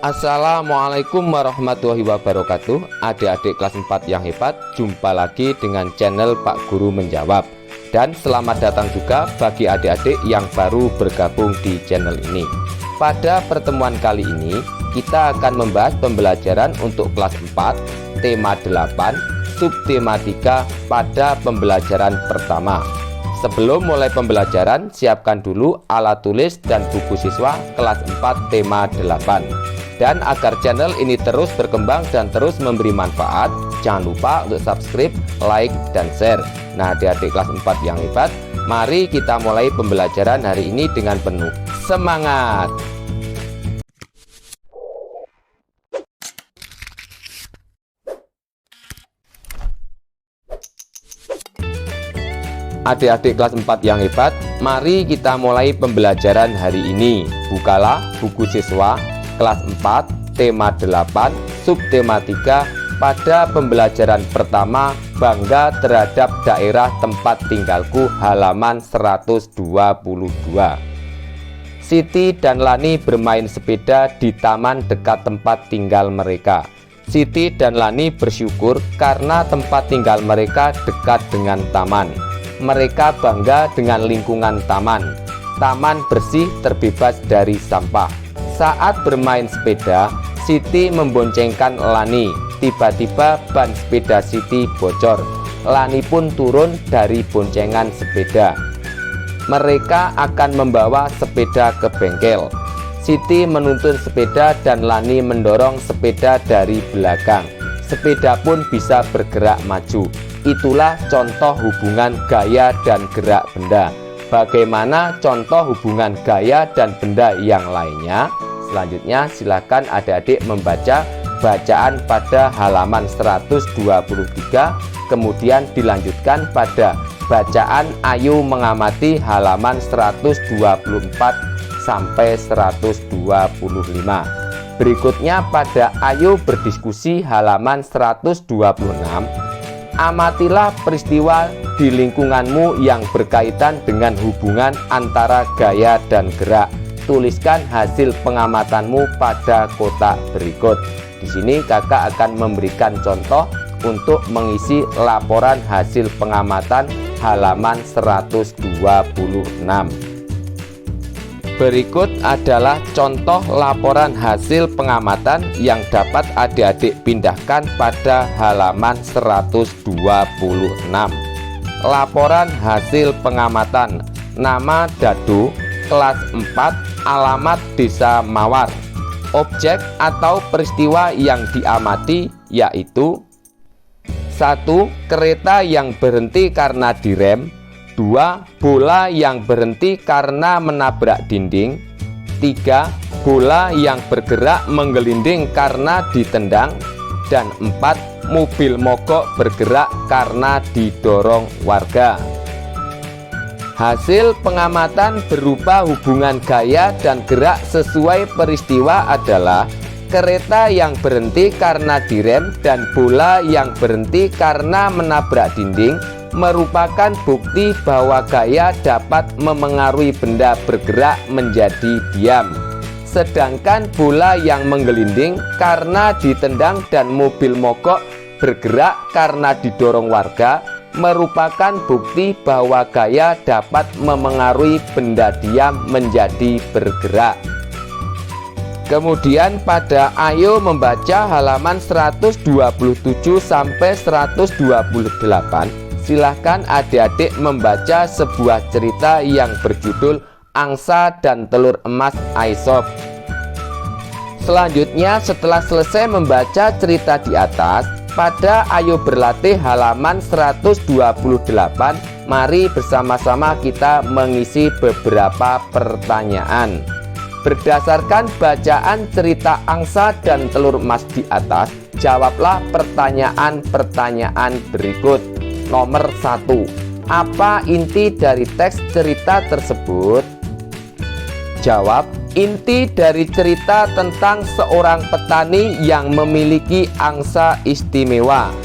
Assalamualaikum warahmatullahi wabarakatuh. Adik-adik kelas 4 yang hebat, jumpa lagi dengan channel Pak Guru Menjawab. Dan selamat datang juga bagi adik-adik yang baru bergabung di channel ini. Pada pertemuan kali ini kita akan membahas pembelajaran untuk kelas 4, tema 8, subtema 3 pada pembelajaran pertama. Sebelum mulai pembelajaran, siapkan dulu alat tulis dan buku siswa kelas 4 tema 8. Dan agar channel ini terus berkembang dan terus memberi manfaat, jangan lupa untuk subscribe, like, dan share. Nah, adik-adik kelas 4 yang hebat, mari kita mulai pembelajaran hari ini dengan penuh semangat. Adik-adik kelas 4 yang hebat, mari kita mulai pembelajaran hari ini. Bukalah buku siswa kelas 4, tema 8, subtema 3 pada pembelajaran pertama, bangga terhadap daerah tempat tinggalku, halaman 122. Siti dan Lani bermain sepeda di taman dekat tempat tinggal mereka. Siti dan Lani bersyukur karena tempat tinggal mereka dekat dengan taman. Mereka bangga dengan lingkungan taman. Taman bersih, terbebas dari sampah. Saat bermain sepeda, Siti memboncengkan Lani. Tiba-tiba ban sepeda Siti bocor. Lani pun turun dari boncengan sepeda. Mereka akan membawa sepeda ke bengkel. Siti menuntun sepeda dan Lani mendorong sepeda dari belakang. Sepeda pun bisa bergerak maju. Itulah contoh hubungan gaya dan gerak benda. Bagaimana contoh hubungan gaya dan benda yang lainnya? Selanjutnya silakan adik-adik membaca bacaan pada halaman 123, kemudian dilanjutkan pada bacaan Ayo mengamati halaman 124 sampai 125. Berikutnya pada Ayo berdiskusi halaman 126. Amatilah peristiwa di lingkunganmu yang berkaitan dengan hubungan antara gaya dan gerak. Tuliskan hasil pengamatanmu pada kotak berikut. Di sini kakak akan memberikan contoh untuk mengisi laporan hasil pengamatan halaman 126. Berikut adalah contoh laporan hasil pengamatan yang dapat adik-adik pindahkan pada halaman 126. Laporan hasil pengamatan. Nama Dadu, kelas 4, alamat Desa Mawar. Objek atau peristiwa yang diamati yaitu 1. Kereta yang berhenti karena direm. 2. Bola yang berhenti karena menabrak dinding. 3. Bola yang bergerak menggelinding karena ditendang. Dan 4. Mobil mogok bergerak karena didorong warga. Hasil pengamatan berupa hubungan gaya dan gerak sesuai peristiwa adalah kereta yang berhenti karena direm dan bola yang berhenti karena menabrak dinding merupakan bukti bahwa gaya dapat memengaruhi benda bergerak menjadi diam. Sedangkan bola yang menggelinding karena ditendang dan mobil mogok bergerak karena didorong warga merupakan bukti bahwa gaya dapat memengaruhi benda diam menjadi bergerak. Kemudian pada Ayo membaca halaman 127 sampai 128, silahkan adik-adik membaca sebuah cerita yang berjudul Angsa dan Telur Emas Aesop. Selanjutnya setelah selesai membaca cerita di atas, pada Ayo berlatih halaman 128, mari bersama-sama kita mengisi beberapa pertanyaan. Berdasarkan bacaan cerita Angsa dan Telur Emas di atas, jawablah pertanyaan-pertanyaan berikut. Nomor 1. Apa inti dari teks cerita tersebut? Jawab. Inti dari cerita tentang seorang petani yang memiliki angsa istimewa.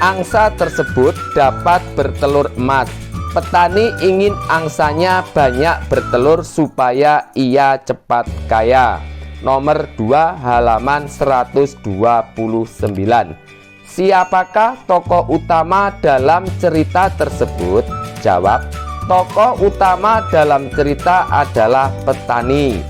Angsa tersebut dapat bertelur emas. Petani ingin angsanya banyak bertelur supaya ia cepat kaya. nomor 2 halaman 129. Siapakah tokoh utama dalam cerita tersebut? Jawab, tokoh utama dalam cerita adalah petani.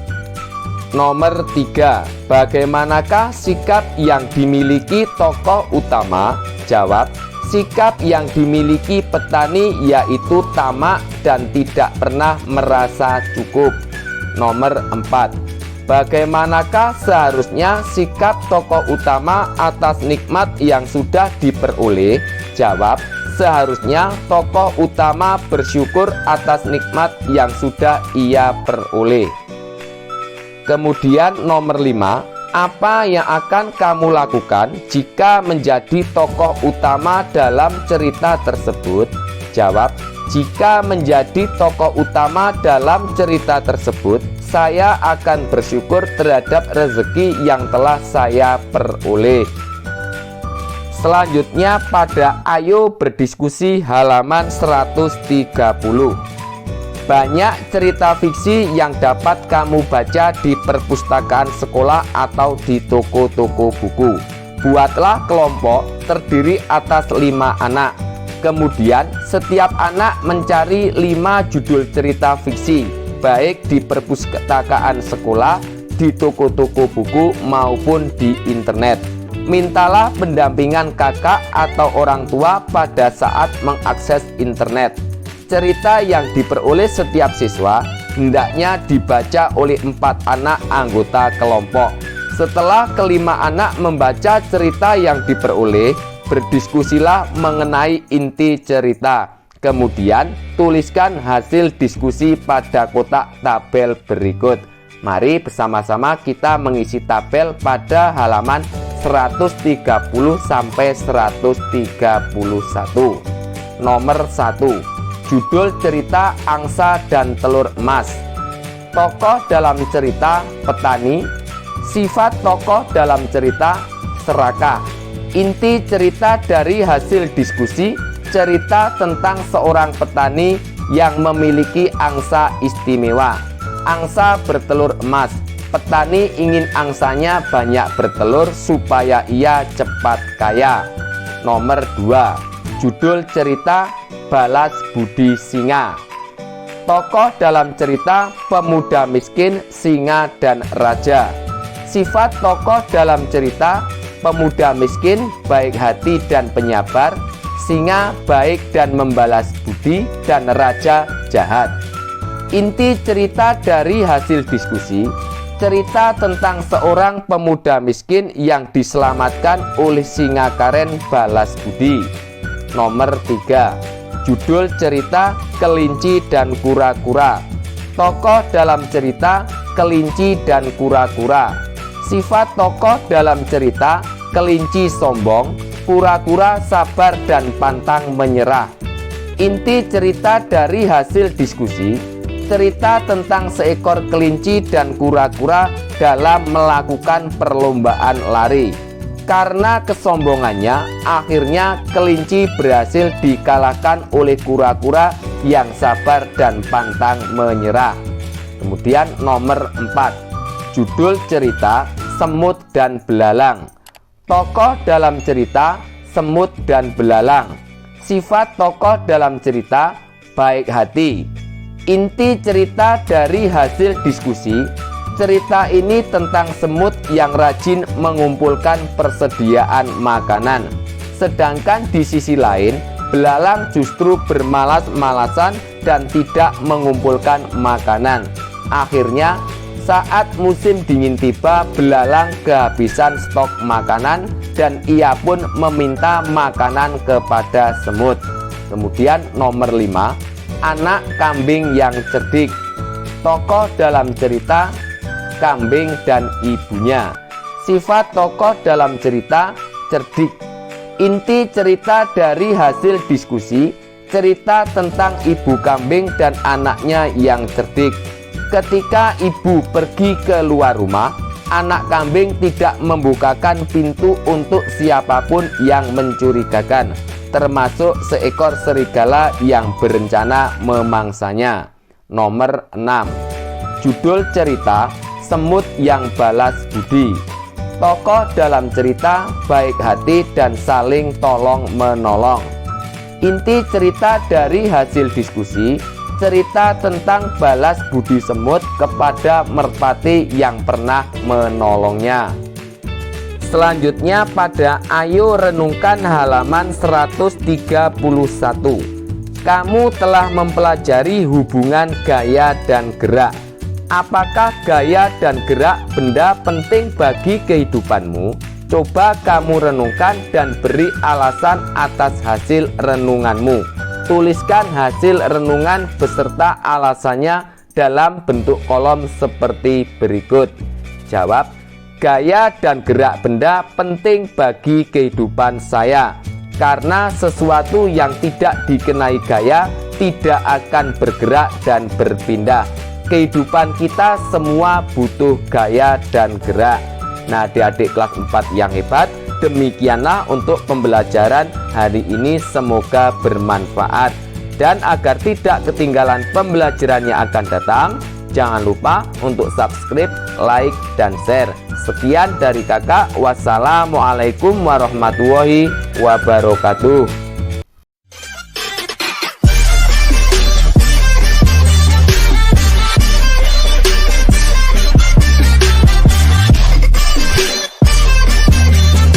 Nomor 3, bagaimanakah sikap yang dimiliki tokoh utama? Jawab, sikap yang dimiliki petani yaitu tamak dan tidak pernah merasa cukup. Nomor 4, bagaimanakah seharusnya sikap tokoh utama atas nikmat yang sudah diperoleh? Jawab, seharusnya tokoh utama bersyukur atas nikmat yang sudah ia peroleh. Kemudian nomor 5, apa yang akan kamu lakukan jika menjadi tokoh utama dalam cerita tersebut? Jawab, jika menjadi tokoh utama dalam cerita tersebut, saya akan bersyukur terhadap rezeki yang telah saya peroleh. Selanjutnya pada Ayo Berdiskusi halaman 130. Banyak cerita fiksi yang dapat kamu baca di perpustakaan sekolah atau di toko-toko buku. Buatlah kelompok terdiri atas 5 anak. Kemudian setiap anak mencari 5 judul cerita fiksi, baik di perpustakaan sekolah, di toko-toko buku maupun di internet. Mintalah pendampingan kakak atau orang tua pada saat mengakses internet. Cerita yang diperoleh setiap siswa hendaknya dibaca oleh 4 anak anggota kelompok. Setelah kelima anak membaca cerita yang diperoleh, berdiskusilah mengenai inti cerita. Kemudian tuliskan hasil diskusi pada kotak tabel berikut. Mari bersama-sama kita mengisi tabel pada halaman 130 sampai 131. Nomor 1, judul cerita Angsa dan Telur Emas. Tokoh dalam cerita petani. Sifat tokoh dalam cerita serakah. Inti cerita dari hasil diskusi, cerita tentang seorang petani yang memiliki angsa istimewa. Angsa bertelur emas. Petani ingin angsanya banyak bertelur supaya ia cepat kaya. Nomor 2, judul cerita Balas Budi Singa. Tokoh dalam cerita pemuda miskin, singa, dan raja. Sifat tokoh dalam cerita pemuda miskin baik hati dan penyabar, singa baik dan membalas budi, dan raja jahat. Inti cerita dari hasil diskusi, cerita tentang seorang pemuda miskin yang diselamatkan oleh singa karen balas budi. Nomor 3, judul cerita Kelinci dan Kura-kura. Tokoh dalam cerita kelinci dan kura-kura. Sifat tokoh dalam cerita kelinci sombong, kura-kura sabar dan pantang menyerah. Inti cerita dari hasil diskusi, cerita tentang seekor kelinci dan kura-kura dalam melakukan perlombaan lari. Karena kesombongannya, akhirnya kelinci berhasil dikalahkan oleh kura-kura yang sabar dan pantang menyerah. Kemudian nomor 4, judul cerita Semut dan Belalang. Tokoh dalam cerita semut dan belalang. Sifat tokoh dalam cerita baik hati. Inti cerita dari hasil diskusi, cerita ini tentang semut yang rajin mengumpulkan persediaan makanan. Sedangkan di sisi lain, belalang justru bermalas-malasan dan tidak mengumpulkan makanan. Akhirnya, saat musim dingin tiba, belalang kehabisan stok makanan dan ia pun meminta makanan kepada semut. Kemudian nomor 5, anak kambing yang cerdik. Tokoh dalam cerita kambing dan ibunya. Sifat tokoh dalam cerita cerdik. Inti cerita dari hasil diskusi, cerita tentang ibu kambing dan anaknya yang cerdik. Ketika ibu pergi ke luar rumah, anak kambing tidak membukakan pintu untuk siapapun yang mencurigakan, termasuk seekor serigala yang berencana memangsanya. Nomor 6, judul cerita semut yang balas budi. Tokoh dalam cerita baik hati dan saling tolong menolong. Inti cerita dari hasil diskusi, cerita tentang balas budi semut kepada merpati yang pernah menolongnya. Selanjutnya pada Ayo Renungkan halaman 131. Kamu telah mempelajari hubungan gaya dan gerak. Apakah gaya dan gerak benda penting bagi kehidupanmu? Coba kamu renungkan dan beri alasan atas hasil renunganmu. Tuliskan hasil renungan beserta alasannya dalam bentuk kolom seperti berikut. Jawab, gaya dan gerak benda penting bagi kehidupan saya. Karena sesuatu yang tidak dikenai gaya tidak akan bergerak dan berpindah. Kehidupan kita semua butuh gaya dan gerak. Nah, adik-adik kelas 4 yang hebat, demikianlah untuk pembelajaran hari ini, semoga bermanfaat. Dan agar tidak ketinggalan pembelajaran yang akan datang, jangan lupa untuk subscribe, like, dan share. Sekian dari kakak. Wassalamualaikum warahmatullahi wabarakatuh.